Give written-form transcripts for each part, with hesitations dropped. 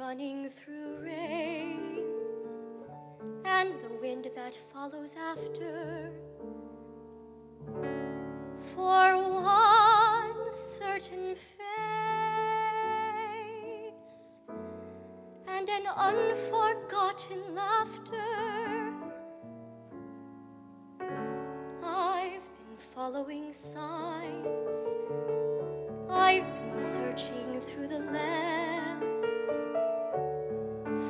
running through rains and the wind that follows after. For one certain face and an unforgotten laughter, I've been following signs, I've been searching through the lens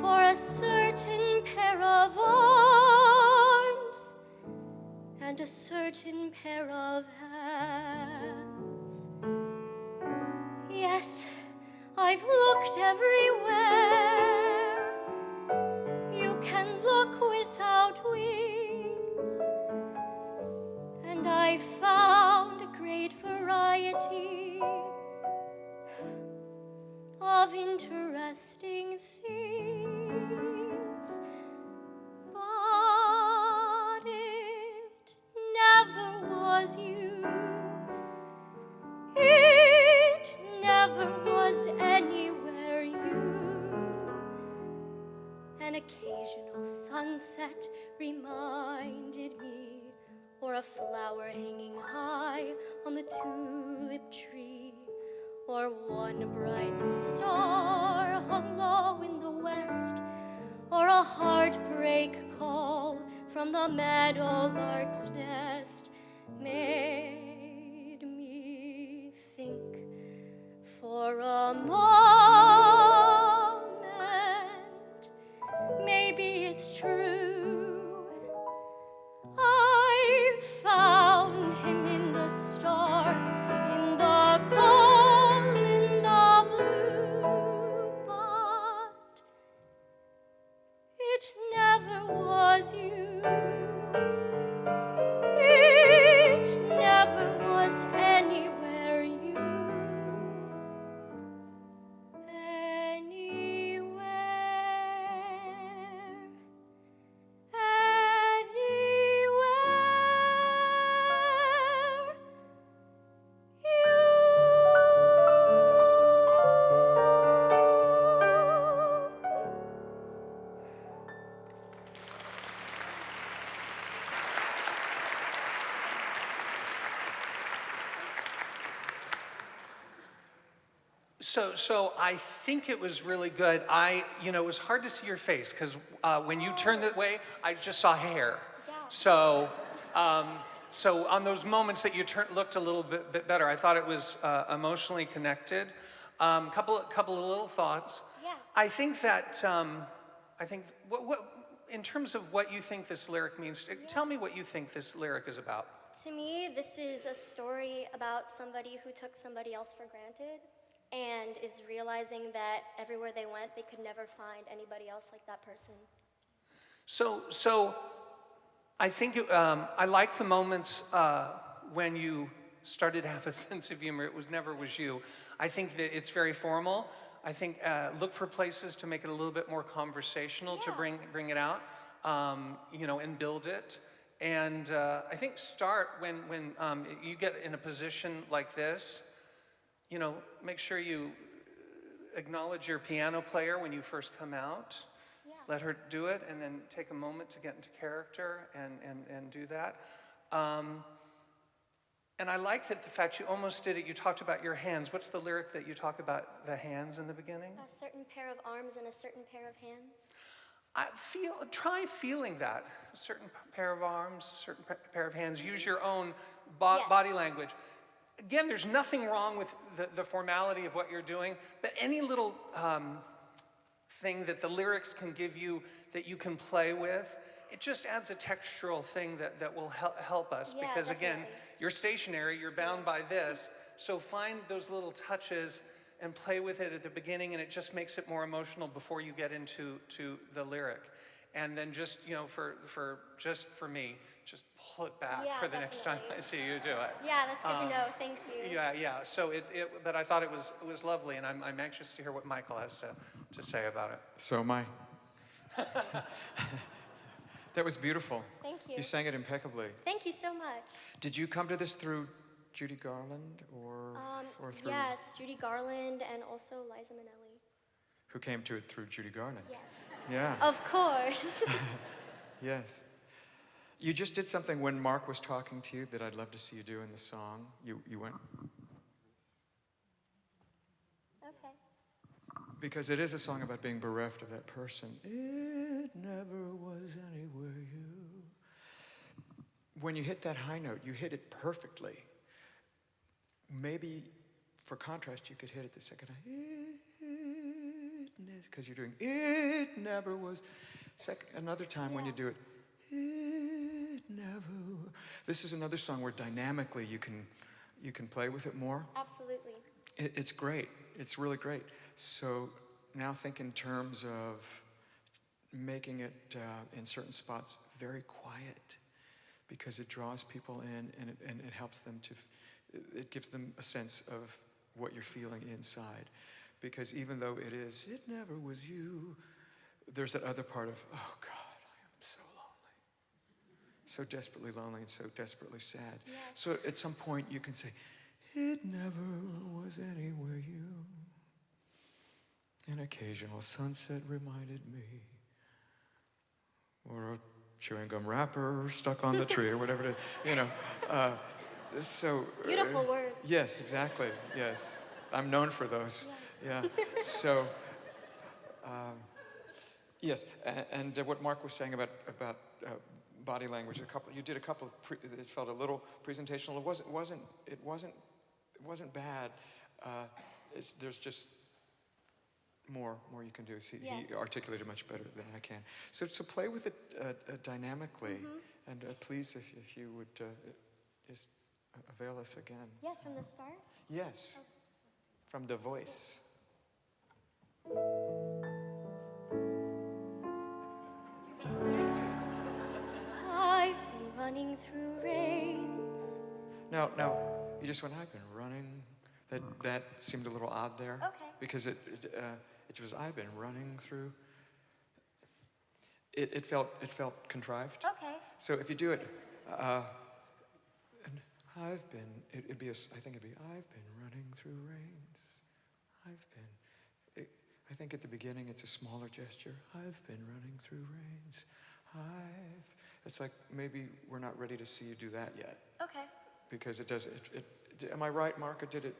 for a certain pair of arms and a certain pair of hands. Yes, I've looked everywhere. You can look without wings. And I found a great variety of interesting things. But it never was you. It never was anywhere you. An occasional sunset reminded me, or a flower hanging high on the tulip tree, or one bright star hung low in the west, or a heartbreak call from the meadowlark's nest made me think for a moment. Maybe it's true, I found him in the star, in the cold, in the blue, but it never was you. It never was anywhere you. So I think it was really good. It was hard to see your face because when you turned that way, I just saw hair. Yeah. So on those moments that you looked a little bit better, I thought it was emotionally connected. Couple of little thoughts. Yeah. I think what in terms of what you think this lyric means, tell me what you think this lyric is about. To me, this is a story about somebody who took somebody else for granted and is realizing that everywhere they went, they could never find anybody else like that person. So I think I like the moments when you started to have a sense of humor. It never was you. I think that it's very formal. I think look for places to make it a little bit more conversational, to bring it out, and build it. And I think start when you get in a position like this. Make sure you acknowledge your piano player when you first come out. Yeah. Let her do it, and then take a moment to get into character and do that. And I like that the fact you almost did it. You talked about your hands. What's the lyric that you talk about the hands in the beginning? A certain pair of arms and a certain pair of hands. Try feeling that. A certain pair of arms, a certain pair of hands. Use your own body language. Again, there's nothing wrong with the formality of what you're doing, but any little thing that the lyrics can give you that you can play with, it just adds a textural thing that will help us. Yeah, because definitely. again, you're stationary, you're bound by this, so find those little touches and play with it at the beginning, and it just makes it more emotional before you get into the lyric. And then just, for me, just pull it back for the next time I see you do it. Yeah, that's good to know. Thank you. Yeah. So but I thought it was lovely, and I'm anxious to hear what Michael has to say about it. So am I. That was beautiful. Thank you. You sang it impeccably. Thank you so much. Did you come to this through Judy Garland or through? Yes, Judy Garland and also Liza Minnelli. who came to it through Judy Garland. Yes. Yeah. Of course. Yes. You just did something when Marc was talking to you that I'd love to see you do in the song. You went, Okay. because it is a song about being bereft of that person. It never was anywhere you. When you hit that high note, you hit it perfectly. Maybe for contrast, you could hit it the second high. Because you're doing it never was. Another time when you do it, it never. This is another song where dynamically you can play with it more. Absolutely. It's great. It's really great. So now think in terms of making it in certain spots very quiet, because it draws people in and it helps them to, it gives them a sense of what you're feeling inside. Because even though it never was you, there's that other part of, oh God, I am so lonely. So desperately lonely and so desperately sad. Yes. So at some point you can say, it never was anywhere you. An occasional sunset reminded me. Or a chewing gum wrapper stuck on the tree or whatever it is, so. Beautiful words. Yes, exactly, yes. I'm known for those. Yes. Yeah, so, yes, and what Marc was saying about body language, you did a couple of, it felt a little presentational. It wasn't bad. There's just more you can do. Yes. He articulated much better than I can. So play with it dynamically, and please, if you would just avail us again. Yes, from the start? Yes, Okay. from the voice. I've been running through rains. Now, you just went, I've been running. That seemed a little odd there. Okay. Because it was, I've been running through. It felt contrived. Okay. So if you do it, and I've been, it'd be, I think it'd be, I've been running through rains. I think at the beginning it's a smaller gesture. I've been running through rains. It's like maybe we're not ready to see you do that yet. Okay. Because it does, am I right, Marc, or did it?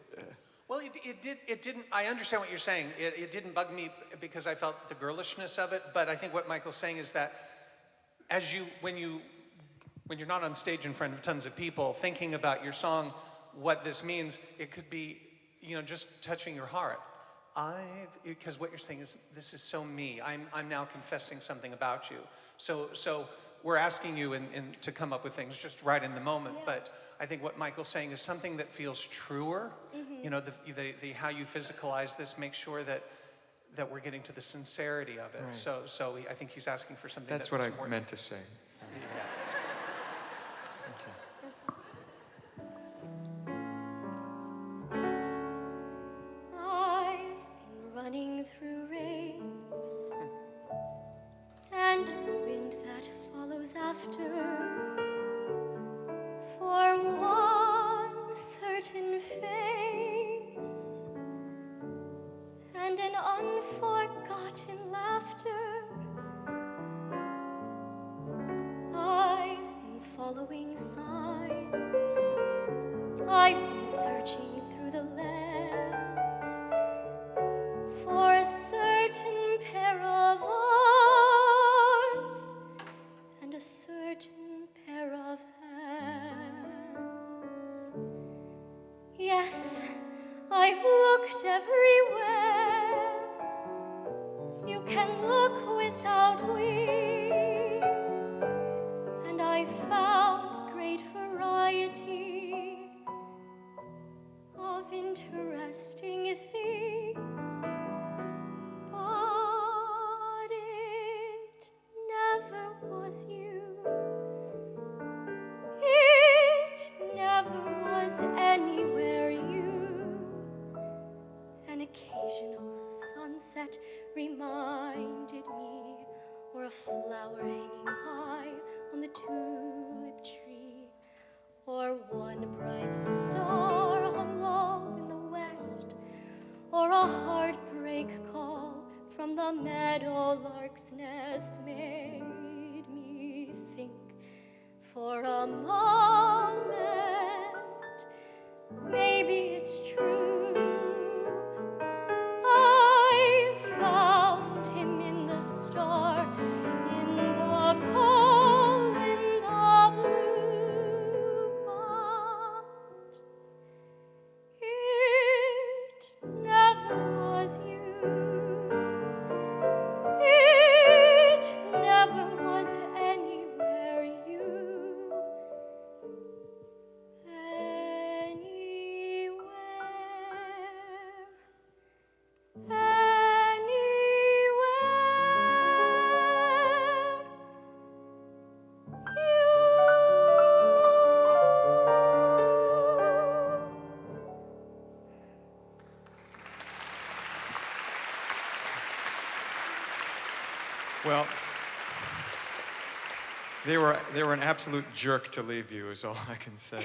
Well, it didn't, I understand what you're saying. It didn't bug me because I felt the girlishness of it, but I think what Michael's saying is that when you're not on stage in front of tons of people, thinking about your song, what this means, it could be, just touching your heart. Because what you're saying is, this is so me. I'm now confessing something about you. So we're asking you to come up with things just right in the moment. Yeah. But I think what Michael's saying is something that feels truer. The how you physicalize this, make sure that we're getting to the sincerity of it. Right. So I think he's asking for something. That's what I more meant to say. Yeah. I've been running through rains, and the wind that follows after, for one certain face, and an unforgotten laughter. I've been following signs, I've been searching through the lens for a certain pair of arms and a certain pair of hands. Yes, I've looked everywhere. You can look without wings, and I found great variety of interesting things, but it never was you. It never was anywhere you. An occasional sunset reminded me, or a flower hanging high on the tulip tree, or one bright star hung low in the west, or a heartbreak call from the meadowlark's nest made me think for a moment. Maybe it's true. I found him in the star, in the coal, in the blue, but it never was you. It never was anywhere you. Well, they were an absolute jerk to leave you, is all I can say.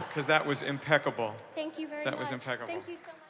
Because that was impeccable. Thank you very much. That was impeccable. Thank you so much.